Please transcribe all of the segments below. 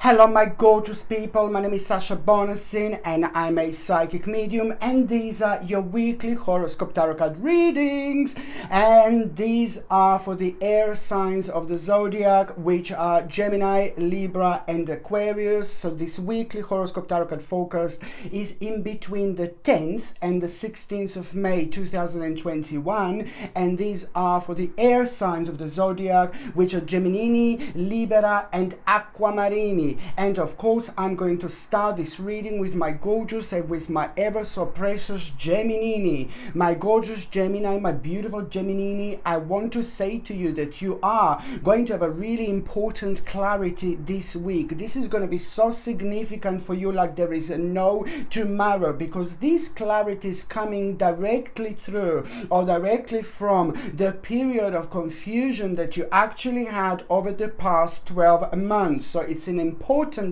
Hello my gorgeous people, my name is Sasha Bonasin and I'm a psychic medium, and these are your weekly horoscope tarot card readings, and these are for the air signs of the zodiac, which are Gemini, Libra and Aquarius. So this weekly horoscope tarot card focus is in between the 10th and the 16th of May 2021, and these are for the air signs of the zodiac, which are Gemini, Libra and Aquamarini. And of course I'm going to start this reading with my gorgeous and with my ever so precious Gemini. My gorgeous Gemini, my beautiful Gemini, I want to say to you that you are going to have a really important clarity this week. This is going to be so significant for you like there is no tomorrow, because this clarity is coming directly through or directly from the period of confusion that you actually had over the past 12 months. So it's an important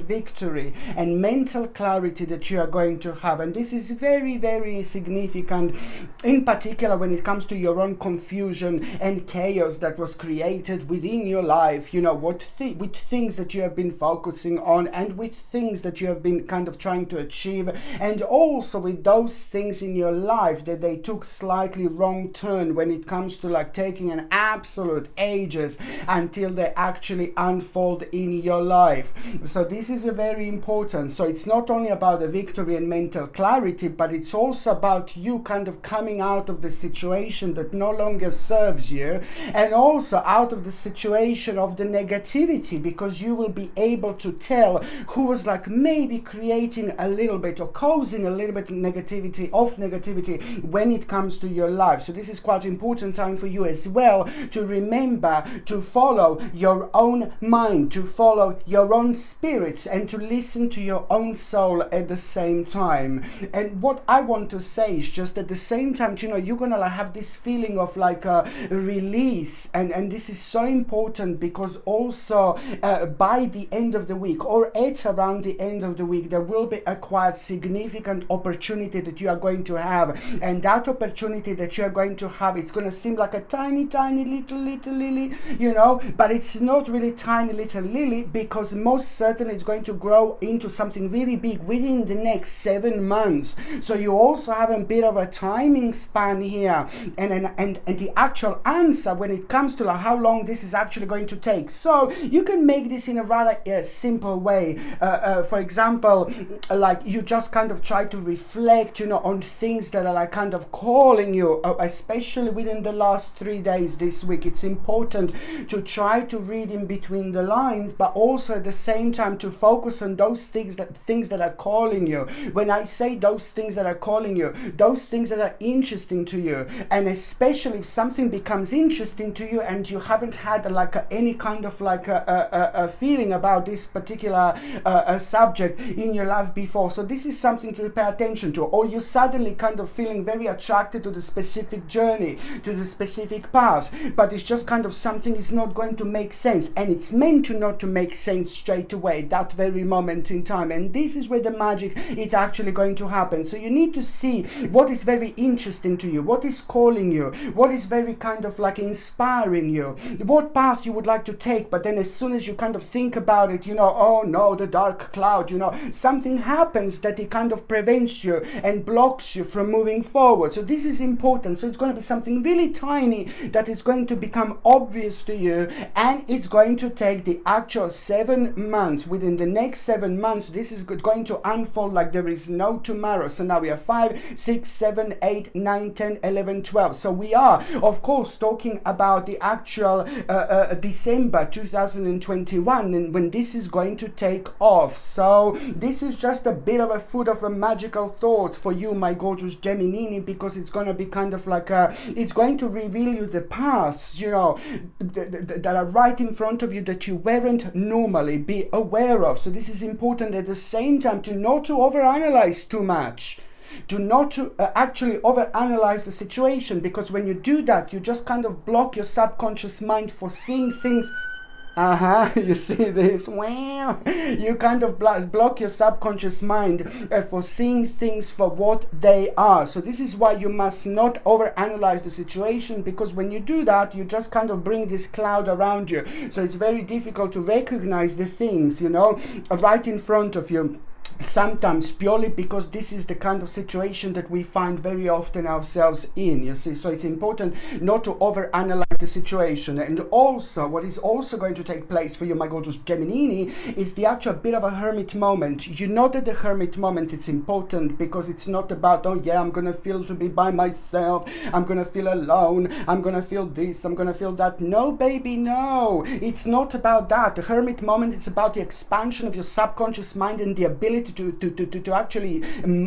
victory and mental clarity that you are going to have, and this is very, very significant, in particular when it comes to your own confusion and chaos that was created within your life, you know, with things that you have been focusing on and with things that you have been kind of trying to achieve, and also with those things in your life that they took slightly wrong turn when it comes to like taking an absolute ages until they actually unfold in your life. So this is a very important. So it's not only about the victory and mental clarity, but it's also about you kind of coming out of the situation that no longer serves you, and also out of the situation of the negativity, because you will be able to tell who was like maybe creating a little bit or causing a little bit of negativity when it comes to your life. So this is quite important time for you as well to remember to follow your own mind, to follow your own spirit, and to listen to your own soul at the same time. And what I want to say is just at the same time, you know, you're gonna like have this feeling of like a release, and this is so important because also by the end of the week or at around the end of the week there will be a quite significant opportunity that you are going to have, and that opportunity that you are going to have, it's going to seem like a tiny little lily, you know, but it's not really tiny little lily, because most certainly it's going to grow into something really big within the next 7 months. So you also have a bit of a timing span here, and the actual answer when it comes to like how long this is actually going to take. So you can make this in a rather simple way. For example, like you just kind of try to reflect, you know, on things that are like kind of calling you, especially within the last 3 days this week. It's important to try to read in between the lines, but also at the same time to focus on those things that are calling you. When I say those things that are calling you, those things that are interesting to you, and especially if something becomes interesting to you and you haven't had like any kind of like a feeling about this particular subject in your life before. So this is something to pay attention to, or you're suddenly kind of feeling very attracted to the specific journey, to the specific path, but it's just kind of something is not going to make sense, and it's meant to not to make sense straight away that very moment in time, and this is where the magic is actually going to happen. So you need to see what is very interesting to you, what is calling you, what is very kind of like inspiring you, what path you would like to take, but then as soon as you kind of think about it, you know, oh no, the dark cloud, you know, something happens that it kind of prevents you and blocks you from moving forward. So this is important. So it's going to be something really tiny that is going to become obvious to you, and it's going to take the actual 7 months. Within the next 7 months this is going to unfold like there is no tomorrow. So now we are 5, 6, 7, 8, 9, 10, 11, 12. So we are of course talking about the actual December 2021, and when this is going to take off. So this is just a bit of a food of a magical thoughts for you, my gorgeous Gemini, because it's going to be kind of like it's going to reveal you the paths, you know, that are right in front of you that you weren't normally be aware of. So this is important at the same time to not to overanalyze too much, to not to actually overanalyze the situation, because when you do that you just kind of block your subconscious mind for seeing things. You see this? Wow. You kind of block your subconscious mind for seeing things for what they are. So this is why you must not overanalyze the situation, because when you do that, you just kind of bring this cloud around you. So it's very difficult to recognize the things, you know, right in front of you. Sometimes purely because this is the kind of situation that we find very often ourselves in, you see. So it's important not to overanalyze the situation. And also, what is also going to take place for you, my gorgeous Gemini, is the actual bit of a hermit moment. You know that the hermit moment, it's important because it's not about, oh yeah, I'm gonna feel to be by myself, I'm gonna feel alone, I'm gonna feel this, I'm gonna feel that. No, baby, no. It's not about that. The hermit moment, it's about the expansion of your subconscious mind and the ability to actually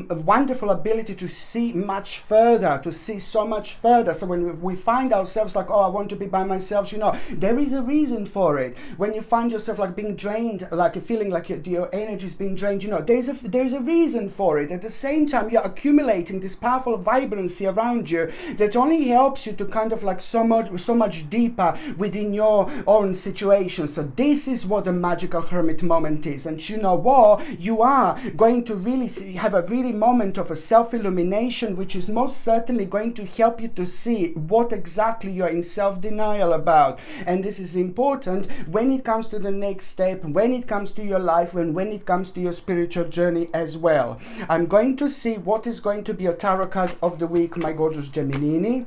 a wonderful ability to see much further, to see so much further. So when we find ourselves like, oh, I want to be by myself, you know, there is a reason for it. When you find yourself like being drained, like feeling like your energy is being drained, you know, there's a reason for it. At the same time, you're accumulating this powerful vibrancy around you that only helps you to kind of like so much deeper within your own situation. So this is what the magical hermit moment is. And you know what? You are going to really have a really moment of a self-illumination, which is most certainly going to help you to see what exactly you're in self-denial about. And this is important when it comes to the next step, when it comes to your life, and when it comes to your spiritual journey as well. I'm going to see what is going to be a tarot card of the week, my gorgeous Gemini.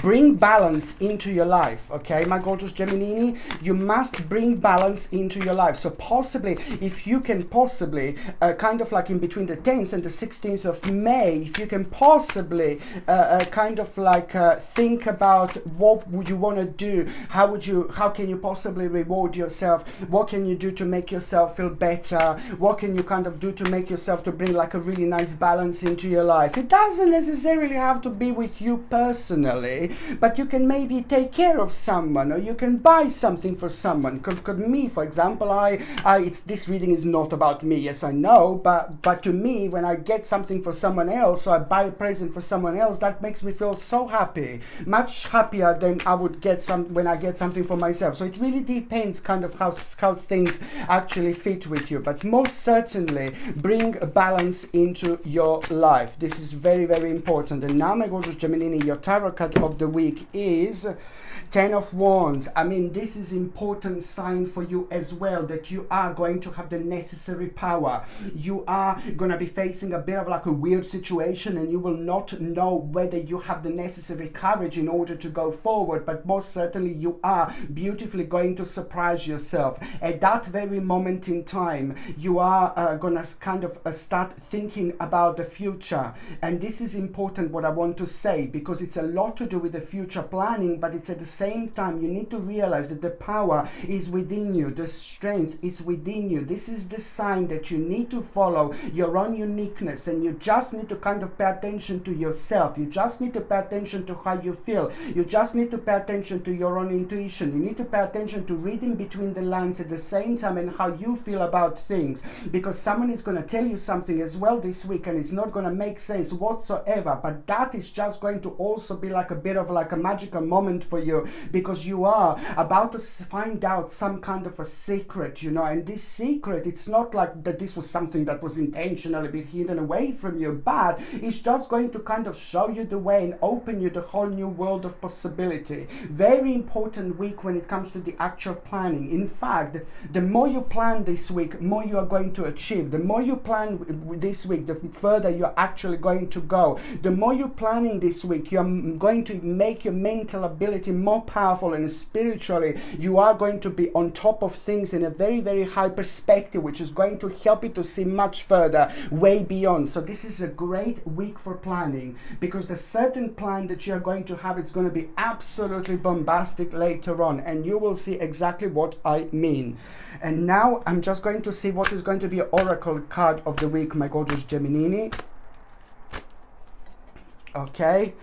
Bring balance into your life, okay, my gorgeous Gemini? You must bring balance into your life. So possibly, if you can possibly, kind of like in between the 10th and the 16th of May, if you can possibly kind of like think about what would you want to do, how can you possibly reward yourself, what can you do to make yourself feel better, what can you kind of do to make yourself to bring like a really nice balance into your life. It doesn't necessarily have to be with you personally, but you can maybe take care of someone, or you can buy something for someone. Because me, for example, this reading is not about me, yes I know, but to me, when I get something for someone else, or I buy a present for someone else, that makes me feel so happy, much happier than I would get when I get something for myself. So it really depends kind of how things actually fit with you, but most certainly bring a balance into your life. This is very, very important. And now, my gorgeous Gemini, your tarot card of the week is Ten of Wands. I mean, this is important sign for you as well, that you are going to have the necessary power. You are going to be facing a bit of like a weird situation, and you will not know whether you have the necessary courage in order to go forward, but most certainly you are beautifully going to surprise yourself. At that very moment in time, you are going to kind of start thinking about the future. And this is important, what I want to say, because it's a lot to do with the future planning, but it's at the same time you need to realize that the power is within you, the strength is within you. This is the sign that you need to follow your own uniqueness, and you just need to kind of pay attention to yourself. You just need to pay attention to how you feel. You just need to pay attention to your own intuition. You need to pay attention to reading between the lines at the same time, and how you feel about things, because someone is going to tell you something as well this week, and it's not going to make sense whatsoever, but that is just going to also be like a bit of like a magical moment for you, because you are about to find out some kind of a secret, you know. And this secret, it's not like that this was something that was intentionally been hidden away from you, but it's just going to kind of show you the way and open you the whole new world of possibility. Very important week when it comes to the actual planning. In fact, the more you plan this week, more you are going to achieve. The more you plan this week, the further you're actually going to go. The more you're planning this week, you're going to make your mental ability more powerful, and spiritually you are going to be on top of things in a very, very high perspective, which is going to help you to see much further, way beyond. So this is a great week for planning, because the certain plan that you're going to have, it's going to be absolutely bombastic later on, and you will see exactly what I mean. And now I'm just going to see what is going to be an oracle card of the week, my gorgeous Gemini. Okay.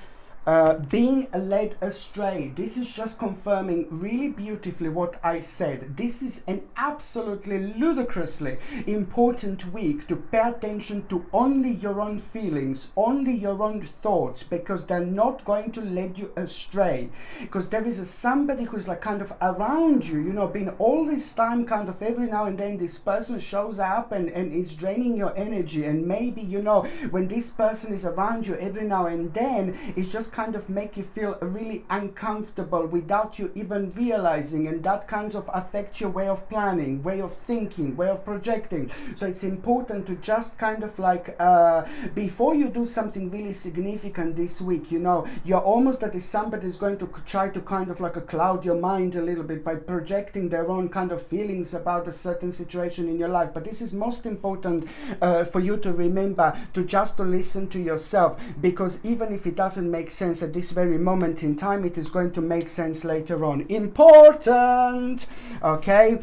being led astray. This is just confirming really beautifully what I said. This is an absolutely ludicrously important week to pay attention to only your own feelings, only your own thoughts, because they're not going to lead you astray. Because there is somebody who's like kind of around you, you know, been all this time, kind of every now and then this person shows up and is draining your energy. And maybe, you know, when this person is around you every now and then, it's just kind of make you feel really uncomfortable without you even realizing, and that kind of affects your way of planning, way of thinking, way of projecting. So it's important to just kind of like before you do something really significant this week, you know, you're almost that is somebody is going to try to kind of like cloud your mind a little bit by projecting their own kind of feelings about a certain situation in your life. But this is most important for you to remember to just to listen to yourself, because even if it doesn't make sense at this very moment in time, it is going to make sense later on. Important. Okay.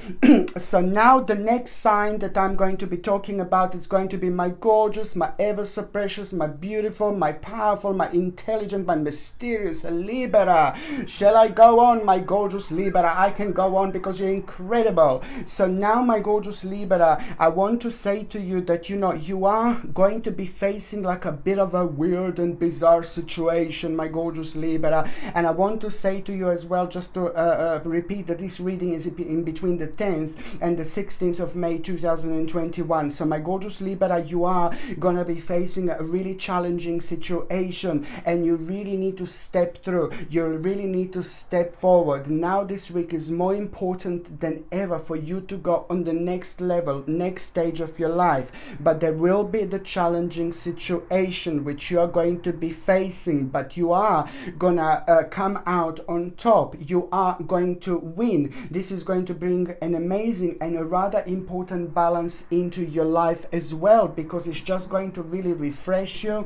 So now the next sign that I'm going to be talking about, it's going to be my gorgeous, my ever so precious, my beautiful, my powerful, my intelligent, my mysterious Libra. Shall I go on, my gorgeous Libra? I can go on because you're incredible. So now, my gorgeous Libra, I want to say to you that, you know, you are going to be facing like a bit of a weird and bizarre situation, my gorgeous Libra. And I want to say to you as well, just to repeat, that this reading is in between the 10th and the 16th of May 2021. So my gorgeous Libra, you are going to be facing a really challenging situation, and you really need to step through. You really need to step forward. Now this week is more important than ever for you to go on the next level, next stage of your life. But there will be the challenging situation which you are going to be facing, but you are gonna come out on top. You are going to win. This is going to bring an amazing and a rather important balance into your life as well, because it's just going to really refresh you.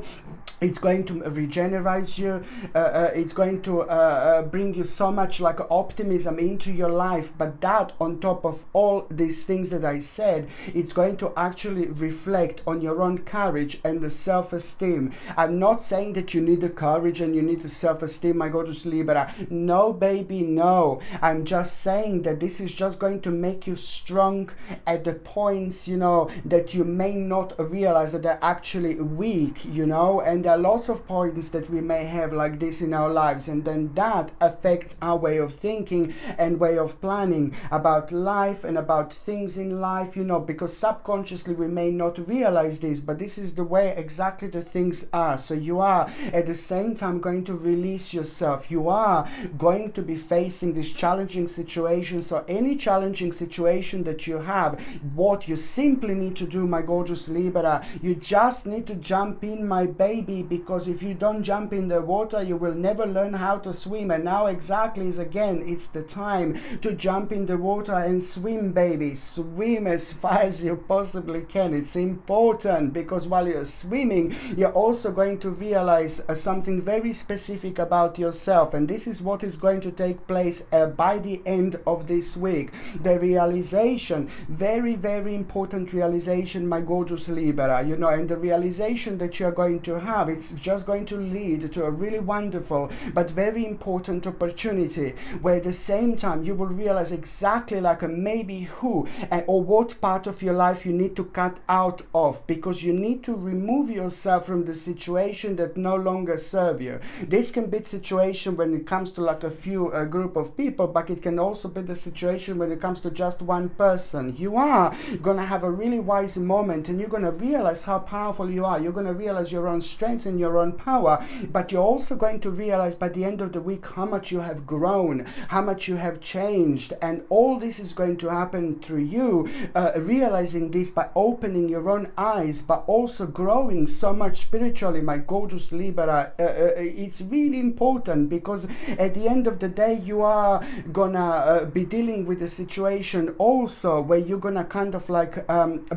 It's going to regenerate you. It's going to bring you so much like optimism into your life. But that, on top of all these things that I said, it's going to actually reflect on your own courage and the self-esteem. I'm not saying that you need the courage and you need the self-esteem, my gorgeous Libra. No, baby, no. I'm just saying that this is just going to make you strong at the points, you know, that you may not realize that they're actually weak, you know. And there are lots of points that we may have like this in our lives, and then that affects our way of thinking and way of planning about life and about things in life, you know, because subconsciously we may not realize this, but this is the way exactly the things are. So you are at the same time going to release yourself. You are going to be facing this challenging situation. So any challenging situation that you have, what you simply need to do, my gorgeous Libra, you just need to jump in, my baby, because if you don't jump in the water, you will never learn how to swim. And now exactly is again, it's the time to jump in the water and swim, baby. Swim as far as you possibly can. It's important, because while you're swimming, you're also going to realize something very specific about yourself. And this is what is going to take place by the end of this week. The realization, very, very important realization, my gorgeous Libra, you know, and the realization that you're going to have, it's just going to lead to a really wonderful but very important opportunity, where at the same time you will realize exactly like maybe who or what part of your life you need to cut out of, because you need to remove yourself from the situation that no longer serve you. This can be a situation when it comes to like a few group of people, but it can also be the situation when it comes to just one person. You are gonna have a really wise moment, and you're gonna realize how powerful you are. You're gonna realize your own strength and your own power, but you're also going to realize by the end of the week how much you have grown, how much you have changed. And all this is going to happen through you realizing this by opening your own eyes, but also growing so much spiritually, my gorgeous Libra. It's really important, because at the end of the day you are gonna be dealing with a situation also where you're gonna kind of like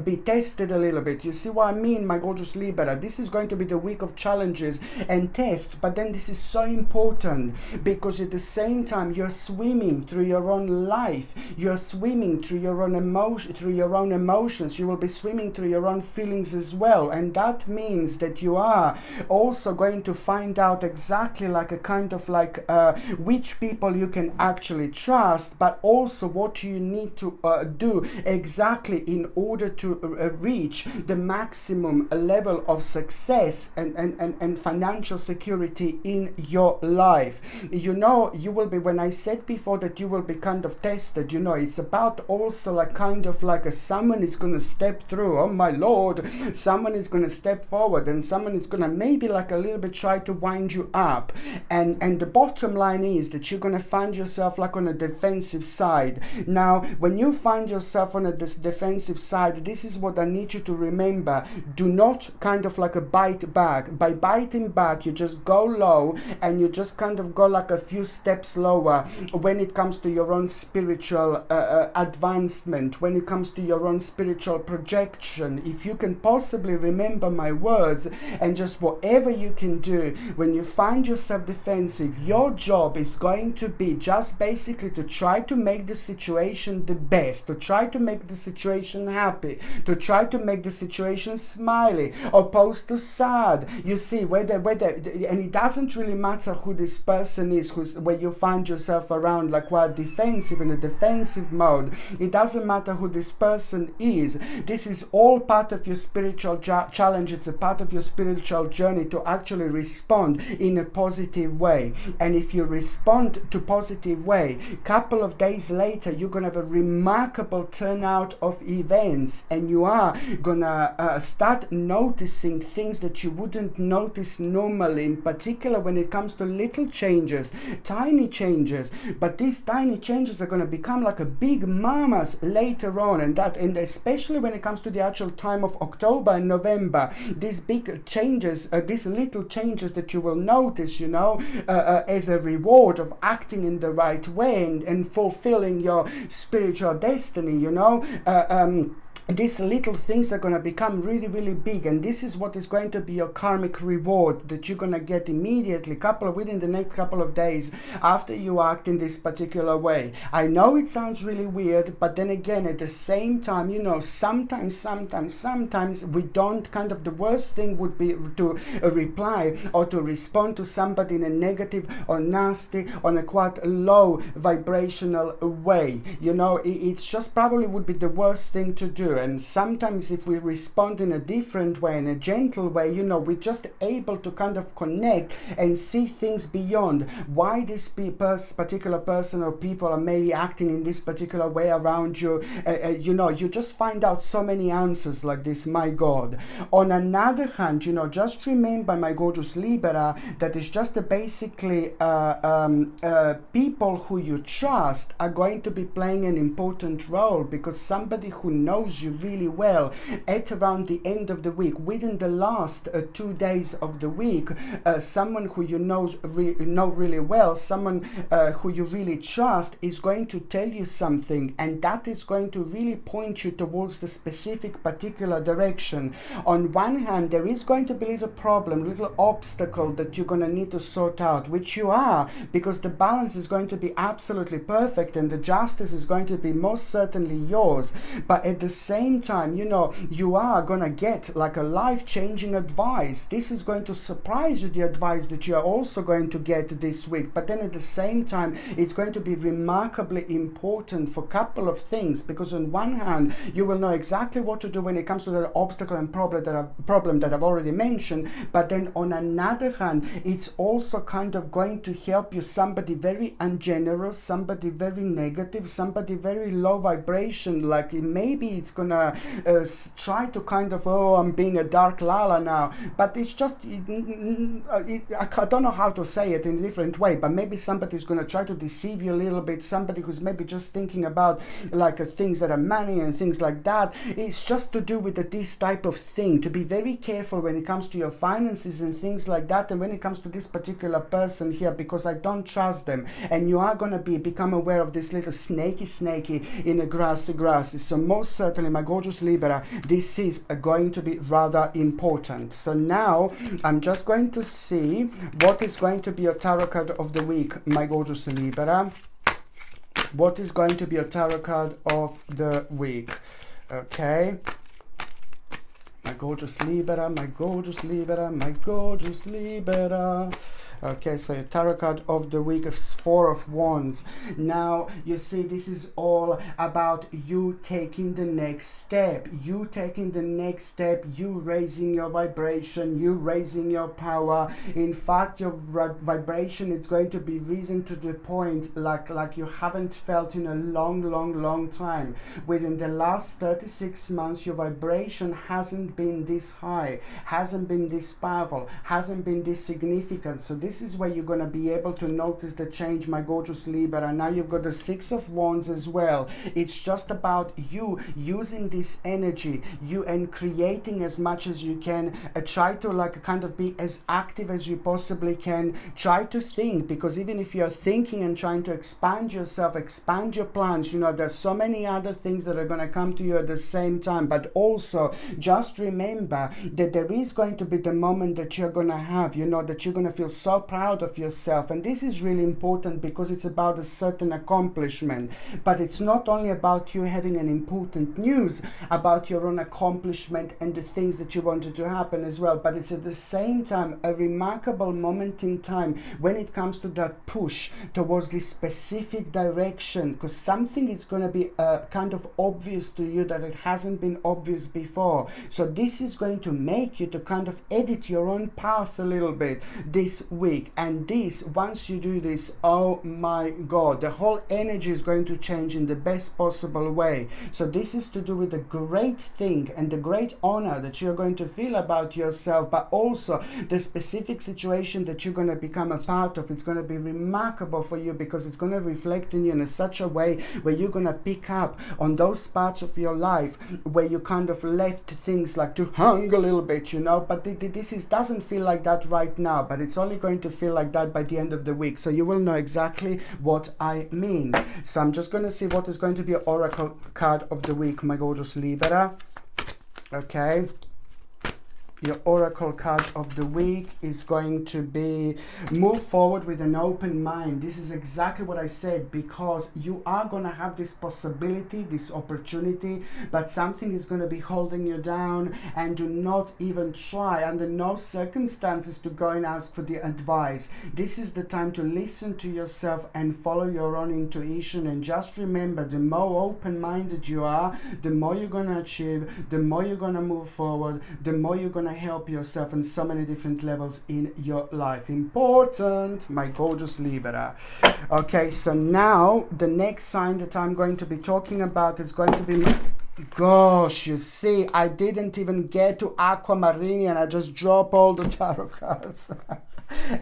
be tested a little bit. You see what I mean, my gorgeous Libra? This is going to be the week of of challenges and tests, but then this is so important because at the same time you're swimming through your own life, you're swimming through your own emotions, you will be swimming through your own feelings as well, and that means that you are also going to find out exactly like a kind of like which people you can actually trust, but also what you need to do exactly in order to reach the maximum level of success and financial security in your life. You know, you will be, when I said before that you will be kind of tested, you know, it's about also like kind of like someone is going to step through, oh my lord, someone is going to step forward and someone is going to maybe like a little bit try to wind you up, and the bottom line is that you're going to find yourself like on a defensive side. Now when you find yourself on a defensive side, this is what I need you to remember: do not kind of like a bite back. By biting back, you just go low and you just kind of go like a few steps lower when it comes to your own spiritual advancement, when it comes to your own spiritual projection. If you can possibly remember my words, and just whatever you can do when you find yourself defensive, your job is going to be just basically to try to make the situation the best, to try to make the situation happy, to try to make the situation smiley, opposed to sad. You see, whether and it doesn't really matter who this person is, where you find yourself around like quite defensive, in a defensive mode. It doesn't matter who this person is. This is all part of your spiritual challenge. It's a part of your spiritual journey to actually respond in a positive way. And if you respond to positive way, couple of days later you're gonna have a remarkable turnout of events, and you are gonna start noticing things that you wouldn't notice normally, in particular when it comes to little changes, tiny changes. But these tiny changes are going to become like a big mamas later on, and especially when it comes to the actual time of October and November, these big changes, these little changes that you will notice, you know, as a reward of acting in the right way and fulfilling your spiritual destiny, you know. These little things are going to become really, really big, and this is what is going to be your karmic reward that you're going to get immediately, within the next couple of days after you act in this particular way. I know it sounds really weird, but then again, at the same time, you know, sometimes we don't kind of, the worst thing would be to reply or to respond to somebody in a negative or nasty, on a quite low vibrational way. You know, it's just probably would be the worst thing to do. And sometimes if we respond in a different way, in a gentle way, you know, we're just able to kind of connect and see things beyond why this particular person or people are maybe acting in this particular way around you. You know, you just find out so many answers like this, my God. On another hand, you know, just remember, my gorgeous Libra, that it's just basically people who you trust are going to be playing an important role, because somebody who knows you really well at around the end of the week, within the last 2 days of the week, someone who you know really well, someone who you really trust, is going to tell you something, and that is going to really point you towards the specific particular direction. On one hand, there is going to be a little problem, little obstacle that you're going to need to sort out, which you are, because the balance is going to be absolutely perfect and the justice is going to be most certainly yours. But at the same time, you know, you are gonna get like a life-changing advice. This is going to surprise you, the advice that you are also going to get this week. But then at the same time, it's going to be remarkably important for a couple of things, because on one hand, you will know exactly what to do when it comes to the obstacle and problem that I've already mentioned. But then on another hand, it's also kind of going to help you somebody very ungenerous, somebody very negative, somebody very low vibration, like maybe it's gonna try to kind of, oh, I'm being a dark lala now, but it's just I don't know how to say it in a different way, but maybe somebody's gonna try to deceive you a little bit, somebody who's maybe just thinking about like things that are money and things like that. It's just to do with this type of thing, to be very careful when it comes to your finances and things like that, and when it comes to this particular person here, because I don't trust them, and you are gonna become aware of this little snaky in the grassy. So most certainly, my gorgeous Libra, this is going to be rather important. So now I'm just going to see what is going to be your tarot card of the week, my gorgeous Libra. What is going to be your tarot card of the week? Okay. My gorgeous Libra, my gorgeous Libra, my gorgeous Libra. Okay, so your tarot card of the week is Four of Wands. Now, you see, this is all about you taking the next step. You taking the next step, you raising your vibration, you raising your power. In fact, your vibration is going to be risen to the point like you haven't felt in a long time. Within the last 36 months, your vibration hasn't been this high, hasn't been this powerful, hasn't been this significant. So this is where you're going to be able to notice the change, my gorgeous Libra. And now you've got the Six of Wands as well. It's just about you using this energy, you and creating as much as you can. Try to like kind of be as active as you possibly can. Try to think, because even if you're thinking and trying to expand yourself, expand your plans, you know, there's so many other things that are going to come to you at the same time. But also just remember that there is going to be the moment that you're going to have, you know, that you're going to feel so proud of yourself. And this is really important because it's about a certain accomplishment. But it's not only about you having an important news about your own accomplishment and the things that you wanted to happen as well, but it's at the same time a remarkable moment in time when it comes to that push towards this specific direction, because something is going to be kind of obvious to you that it hasn't been obvious before. So this is going to make you to kind of edit your own path a little bit this week. And this, once you do this, oh my God, the whole energy is going to change in the best possible way. So this is to do with the great thing and the great honor that you're going to feel about yourself, but also the specific situation that you're going to become a part of. It's going to be remarkable for you because it's going to reflect in you in such a way where you're going to pick up on those parts of your life where you kind of left things like to hang a little bit, you know, but this doesn't feel like that right now, but it's only going to feel like that by the end of the week. So you will know exactly what I mean. So I'm just going to see what is going to be an oracle card of the week, my gorgeous Libra. Okay. Your oracle card of the week is going to be move forward with an open mind. This is exactly what I said, because you are going to have this possibility, this opportunity, but something is going to be holding you down. And do not even try under no circumstances to go and ask for the advice. This is the time to listen to yourself and follow your own intuition. And just remember, the more open-minded you are, the more you're going to achieve, the more you're going to move forward, the more you're going to help yourself on so many different levels in your life. Important, my gorgeous Libra. Okay, so now the next sign that I'm going to be talking about is going to be, gosh, you see, I didn't even get to Aquamarine and I just dropped all the tarot cards.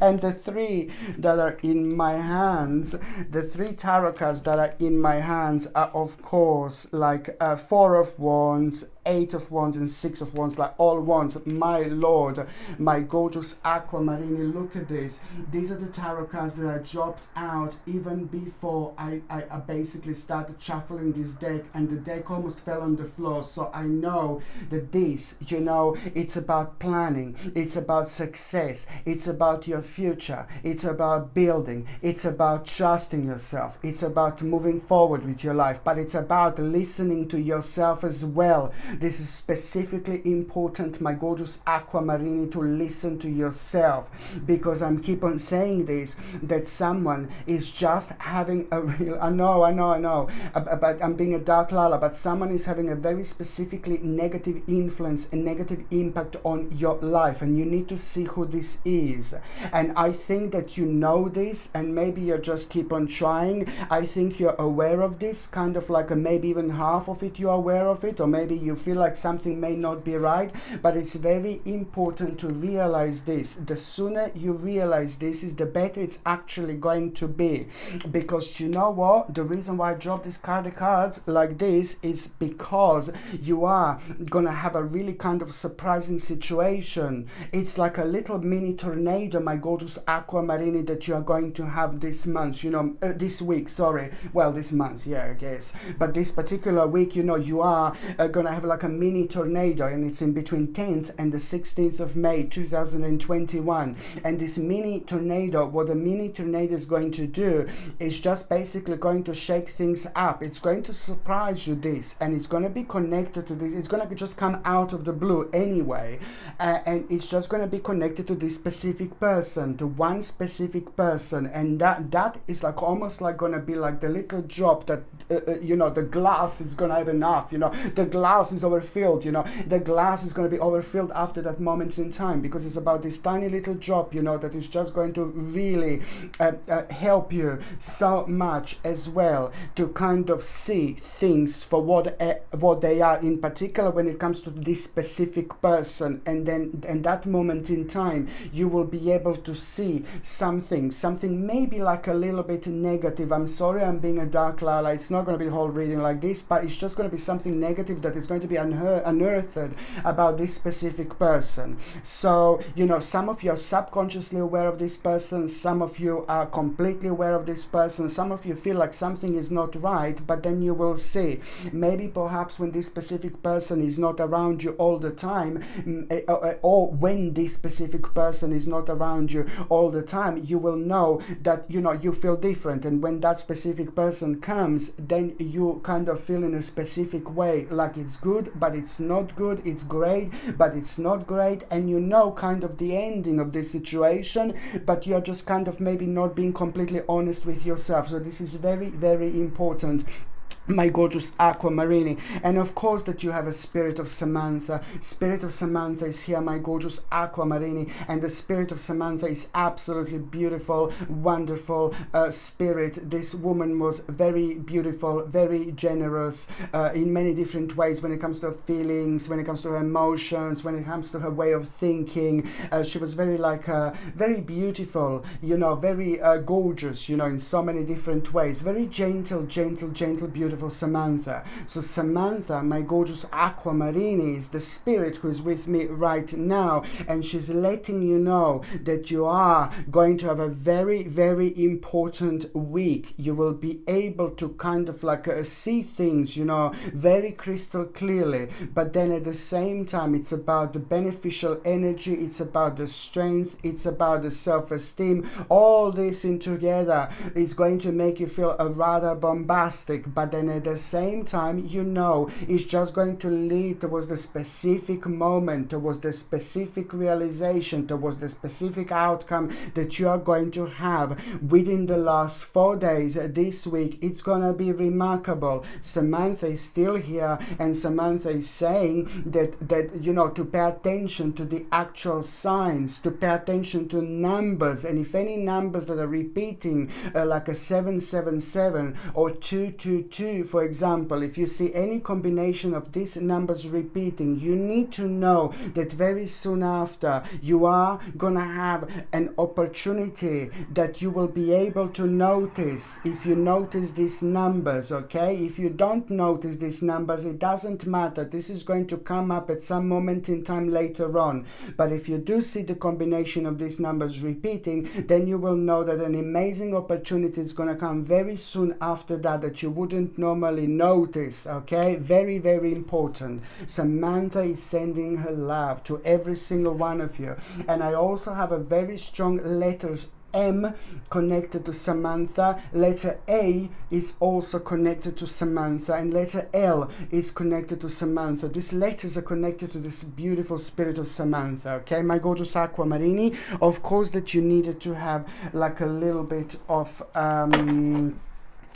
And the three that are in my hands, the three tarot cards that are in my hands are, of course, like Four of Wands, Eight of Wands, and Six of Wands, like all wands. My Lord, my gorgeous Aquamarine, look at this. These are the tarot cards that I dropped out even before I basically started shuffling this deck, and the deck almost fell on the floor. So I know that this, you know, it's about planning, it's about success, it's about your future, it's about building, it's about trusting yourself, it's about moving forward with your life, but it's about listening to yourself as well. This is specifically important, my gorgeous Aquamarine, to listen to yourself, because I'm keep on saying this, that someone is just having a real, I know, but I'm being a dark lala, but someone is having a very specifically negative influence and negative impact on your life, and you need to see who this is. And I think that you know this, and maybe you just keep on trying. I think you're aware of this, kind of like maybe even half of it you're aware of it, or maybe you feel like something may not be right, but it's very important to realize this. The sooner you realize this is the better it's actually going to be, because you know what, the reason why I dropped this card of cards like this is because you are gonna have a really kind of surprising situation. It's like a little mini tornado, my gorgeous aquamarini, that you are going to have this month, you know, this week, sorry, well, this month, yeah, I guess, but this particular week, you know, you are gonna have like a mini tornado, and it's in between 10th and the 16th of May 2021. And this mini tornado, what a mini tornado is going to do is just basically going to shake things up. It's going to surprise you, this, and it's going to be connected to this. It's going to just come out of the blue anyway, and it's just going to be connected to this specific person, to one specific person, and that is like almost like going to be like the little drop that you know, the glass is going to have enough, you know, the glass is overfilled, you know, the glass is going to be overfilled after that moment in time, because it's about this tiny little drop, you know, that is just going to really help you so much as well to kind of see things for what they are, in particular when it comes to this specific person. And then in that moment in time you will be able to see something maybe like a little bit negative. I'm sorry, I'm being a dark Lala, it's not going to be the whole reading like this, but it's just going to be something negative that is going to be unearthed about this specific person. So, you know, some of you are subconsciously aware of this person, some of you are completely aware of this person, some of you feel like something is not right, but then you will see, maybe perhaps when this specific person is not around you all the time, or when this specific person is not around you all the time, you will know that, you know, you feel different. And when that specific person comes, then you kind of feel in a specific way, like it's good but it's not good, it's great but it's not great, and you know kind of the ending of this situation, but you're just kind of maybe not being completely honest with yourself. So this is very, very important, my gorgeous aquamarini. And of course that you have a spirit of Samantha. Spirit of Samantha is here, my gorgeous aquamarini, and the spirit of Samantha is absolutely beautiful, wonderful spirit. This woman was very beautiful, very generous in many different ways when it comes to her feelings, when it comes to her emotions, when it comes to her way of thinking. She was very like very beautiful, you know, very gorgeous, you know, in so many different ways. Very gentle, beautiful Samantha. So Samantha, my gorgeous aquamarini, is the spirit who is with me right now, and she's letting you know that you are going to have a very, very important week. You will be able to kind of like see things, you know, very crystal clearly, but then at the same time it's about the beneficial energy, it's about the strength, it's about the self-esteem. All this in together is going to make you feel rather bombastic, but then at the same time, you know, it's just going to lead towards the specific moment, towards the specific realization, towards the specific outcome that you are going to have within the last 4 days this week. It's gonna be remarkable. Samantha is still here, and Samantha is saying that you know, to pay attention to the actual signs, to pay attention to numbers, and if any numbers that are repeating like a 777 or 222, for example, if you see any combination of these numbers repeating, you need to know that very soon after you are gonna have an opportunity that you will be able to notice. If you notice these numbers, okay? If you don't notice these numbers, it doesn't matter. This is going to come up at some moment in time later on. But if you do see the combination of these numbers repeating, then you will know that an amazing opportunity is going to come very soon after that you wouldn't normally notice, okay? Very, very important. Samantha is sending her love to every single one of you. And I also have a very strong letters M connected to Samantha, letter A is also connected to Samantha, and letter L is connected to Samantha. These letters are connected to this beautiful spirit of Samantha, okay, my gorgeous aquamarini. Of course that you needed to have like a little bit of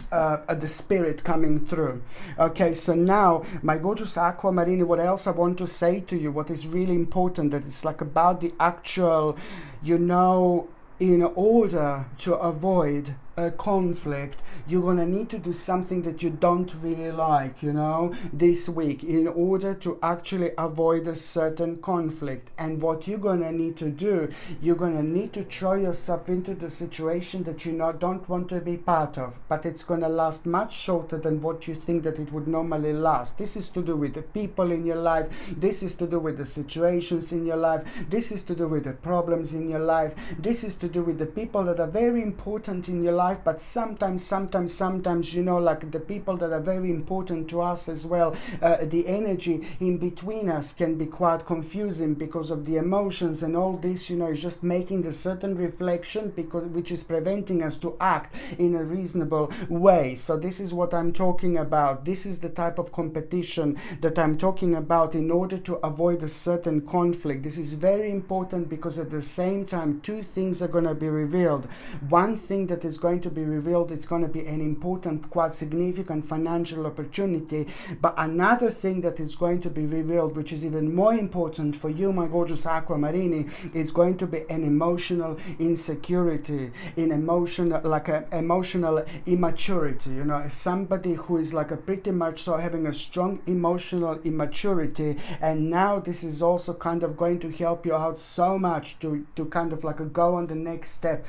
the spirit coming through. Okay, so now my gorgeous aquamarini, what else I want to say to you, what is really important, that it's like about the actual, you know, in order to avoid conflict. You're gonna need to do something that you don't really like, you know, this week in order to actually avoid a certain conflict. And what you're gonna need to do, you're gonna need to throw yourself into the situation that you don't want to be part of, but it's gonna last much shorter than what you think that it would normally last. This is to do with the people in your life, this is to do with the situations in your life, this is to do with the problems in your life, this is to do with the people that are very important in your life, but sometimes, you know, like the people that are very important to us as well, the energy in between us can be quite confusing because of the emotions and all this, you know, is just making the certain reflection which is preventing us to act in a reasonable way. So this is what I'm talking about. This is the type of competition that I'm talking about in order to avoid a certain conflict. This is very important because at the same time, two things are going to be revealed. One thing that is going to be revealed, it's going to be an important, quite significant financial opportunity, but another thing that is going to be revealed, which is even more important for you, my gorgeous Aquamarini, it's going to be an emotional insecurity, emotional immaturity, you know, somebody who is like a pretty much so having a strong emotional immaturity. And now this is also kind of going to help you out so much to kind of like go on the next step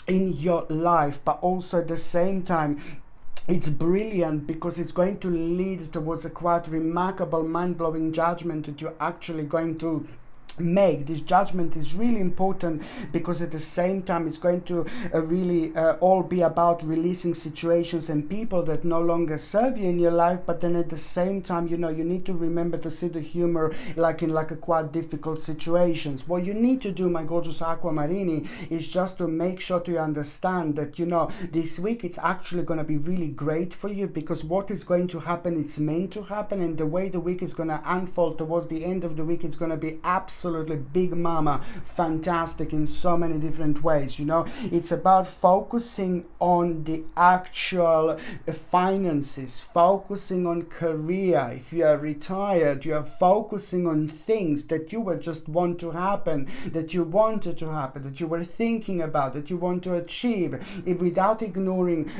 in your life, but also at the same time it's brilliant because it's going to lead towards a quite remarkable, mind-blowing judgment that you're actually going to make. This judgment is really important because at the same time it's going to really all be about releasing situations and people that no longer serve you in your life. But then at the same time, you know, you need to remember to see the humor like in like a quite difficult situations. What you need to do, my gorgeous Aquamarini, is just to make sure to understand that, you know, this week it's actually going to be really great for you, because what is going to happen, it's meant to happen, and the way the week is going to unfold towards the end of the week, it's going to be absolutely big mama fantastic in so many different ways. You know, it's about focusing on the actual finances, focusing on career. If you are retired, you are focusing on things that you would just want to happen, that you wanted to happen, that you were thinking about, that you want to achieve, without ignoring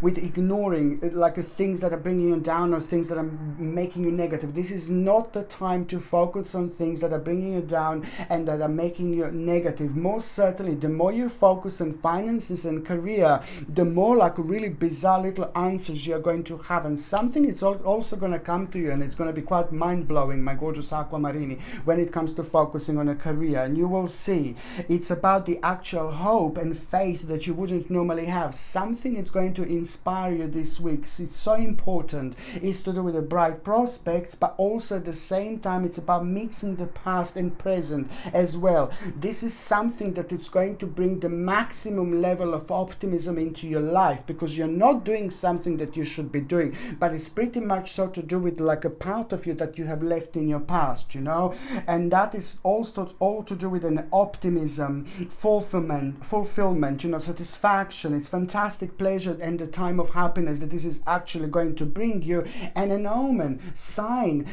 with ignoring like things that are bringing you down or things that are making you negative. This is not the time to focus on things that are bringing you down and that are making you negative. Most certainly, the more you focus on finances and career, the more like really bizarre little answers you're going to have, and something is also going to come to you, and it's going to be quite mind-blowing, my gorgeous Aquamarini, when it comes to focusing on a career. And you will see it's about the actual hope and faith that you wouldn't normally have. Something is going to inspire you this week. It's so important. It's to do with the bright prospects, but also at the same time it's about mixing the past and present as well. This is something that it's going to bring the maximum level of optimism into your life, because you're not doing something that you should be doing, but it's pretty much so to do with like a part of you that you have left in your past, you know, and that is also all to do with an optimism, fulfillment, you know, satisfaction. It's fantastic pleasure and the time of happiness that this is actually going to bring you, and an omen sign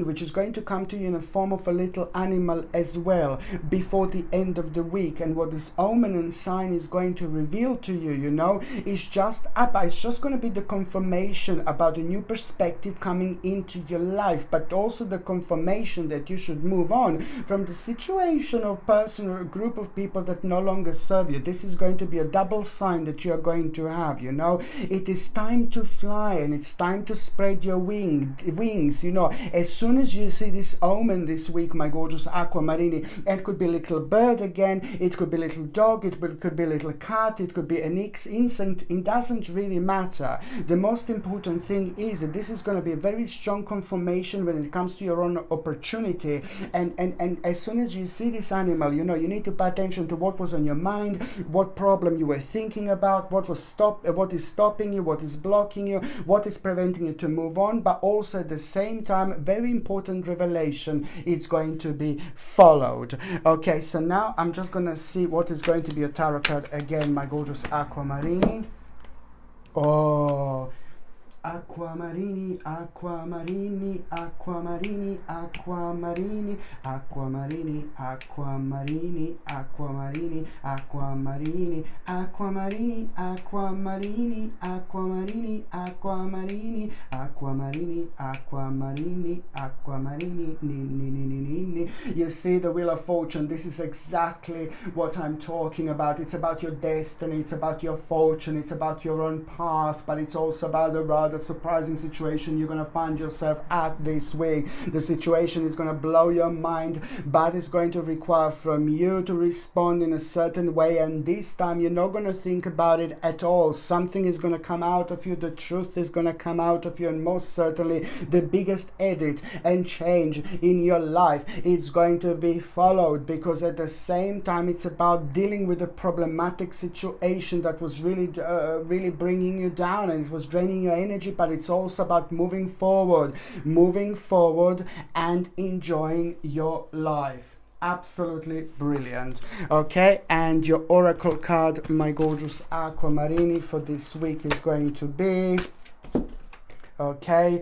which is going to come to you in the form of a little animal as well before the end of the week. And what this omen and sign is going to reveal to you, you know, is just it's just going to be the confirmation about a new perspective coming into your life, but also the confirmation that you should move on from the situation or person or a group of people that no longer serve you. This is going to be a double sign that you are going to have, you know. It is time to fly, and it's time to spread your wings, you know. As soon as you see this omen this week, my gorgeous Aquamarini, it could be a little bird again, it could be a little dog, it could be a little cat, it could be an insect, it doesn't really matter. The most important thing is that this is going to be a very strong confirmation when it comes to your own opportunity, and as soon as you see this animal, you know, you need to pay attention to what was on your mind, what problem you were thinking about, what is stopping you, what is blocking you, what is preventing you to move on, but also at the same time, very important revelation, it's going to be followed. Okay, so now I'm just going to see what is going to be a tarot card again, my gorgeous Aquamarini. Oh, Aquamarini, aquamarini, aquamarini, aquamarini, aquamarini, aquamarini, aquamarini, aquamarini, aquamarini, aquamarini, aquamarini, aquamarini, aquamarini, aquamarini, aquamarini, ni, ni, ni, ni, ni. You see the Wheel of Fortune, this is exactly what I'm talking about. It's about your destiny, it's about your fortune, it's about your own path, but it's also about a rather surprising situation you're going to find yourself at this week. The situation is going to blow your mind, but it's going to require from you to respond in a certain way, and this time you're not going to think about it at all. Something is going to come out of you, the truth is going to come out of you, and most certainly the biggest edit and change in your life is going to be followed, because at the same time it's about dealing with a problematic situation that was really bringing you down and it was draining your energy, but it's also about moving forward and enjoying your life. Absolutely brilliant. Okay, and your oracle card, my gorgeous aquamarini, for this week is going to be, okay,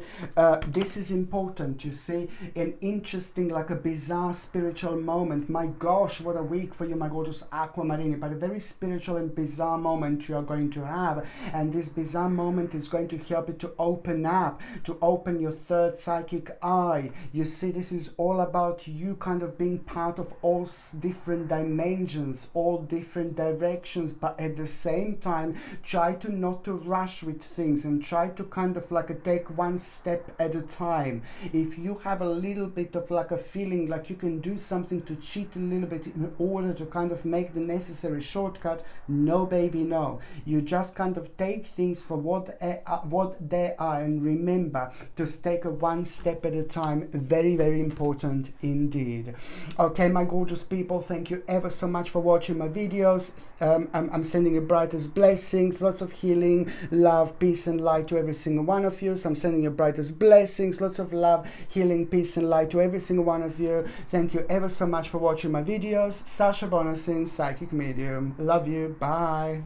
this is important, you see, an interesting, like a bizarre spiritual moment. My gosh, what a week for you, my gorgeous aquamarini, but a very spiritual and bizarre moment you are going to have, and this bizarre moment is going to help you to open up, to open your third psychic eye. You see, this is all about you kind of being part of all different dimensions, all different directions, but at the same time try to not to rush with things and try to kind of like take one step at a time. If you have a little bit of like a feeling like you can do something to cheat a little bit in order to kind of make the necessary shortcut, no baby, no. You just kind of take things for what they are, and remember to take a one step at a time. Very, very important indeed. Okay, my gorgeous people, thank you ever so much for watching my videos. I'm sending you brightest blessings, lots of healing, love, peace and light to every single one of you. So I'm sending you brightest blessings, lots of love, healing, peace and light to every single one of you. Thank you ever so much for watching my videos. Sasha Bonasin, Psychic Medium. Love you. Bye.